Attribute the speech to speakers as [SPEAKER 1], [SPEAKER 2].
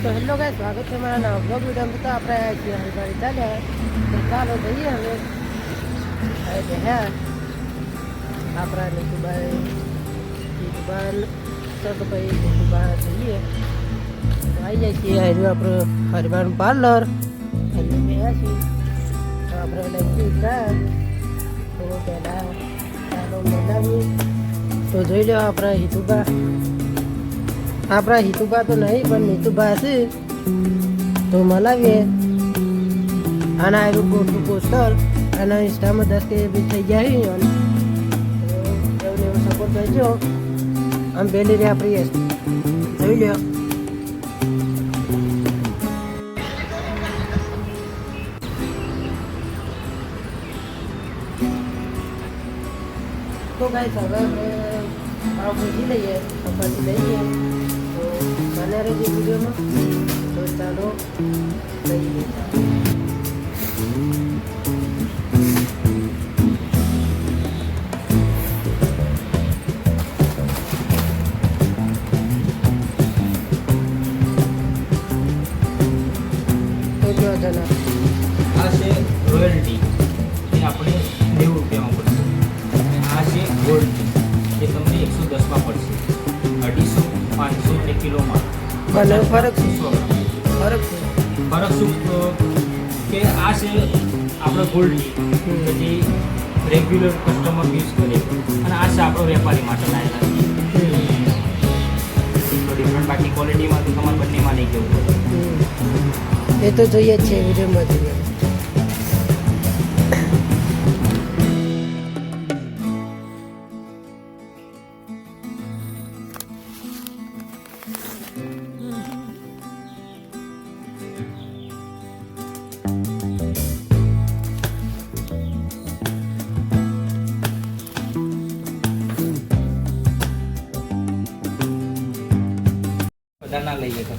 [SPEAKER 1] तो hello guys, स्वागत है हमारा नवा ब्लॉग वीडियो में। तो આપણે હરિદ્વાર ચાલ્યા તો ચાલો જઈએ હવે આપણા નીતુભાઈ સગભાઈ નીતુભા જઈએ તો આવી જાય છીએ આપણું હરિદ્વારનું પાર્લર એટલે ગયા છીએ તો આપણે લઈ ગયા તો પહેલાં ચાલો મનાવીએ તો જોઈ લો આપણા હિતુભા તો નહીં પણ નીતુભા છે તો મલાવીએ આના આવ્યું કોટનું પોસ્ટર આના ઇન્સ્ટામાં 10K બી થઈ જાય અને એવું સપોર્ટ કરજો આમ પહેલી રે આપણી જોઈ લો તો ગાઈસ હવે પૂછી લઈએ પછી લઈએ તો બને રહેજો વિડીયોમાં તો ચાલો લઈએ તો જો જણા
[SPEAKER 2] આ છે રોયલ્ટી એ આપણે 90 રૂપિયામાં પડશે અને આ છે ગોલ્ડ એ તમને 110માં પડશે 250 500 અને કિલોમાં
[SPEAKER 1] અને ફરક શું
[SPEAKER 2] 100 ગ્રામ ફરક શું કે આ છે આપણો ગોલ્ડ જે રેગ્યુલર કસ્ટમર યુઝ કરે અને આ છે આપણો વેપારી માટે લાયેલા ડિફરન્ટ બાકી ક્વોલિટીમાં તો તમારે બંનેમાં નહીં કેવું પડે
[SPEAKER 1] એ તો જોઈએ જ છે વિડીયોમાં જોઈએ
[SPEAKER 2] બધાના લઈએ તો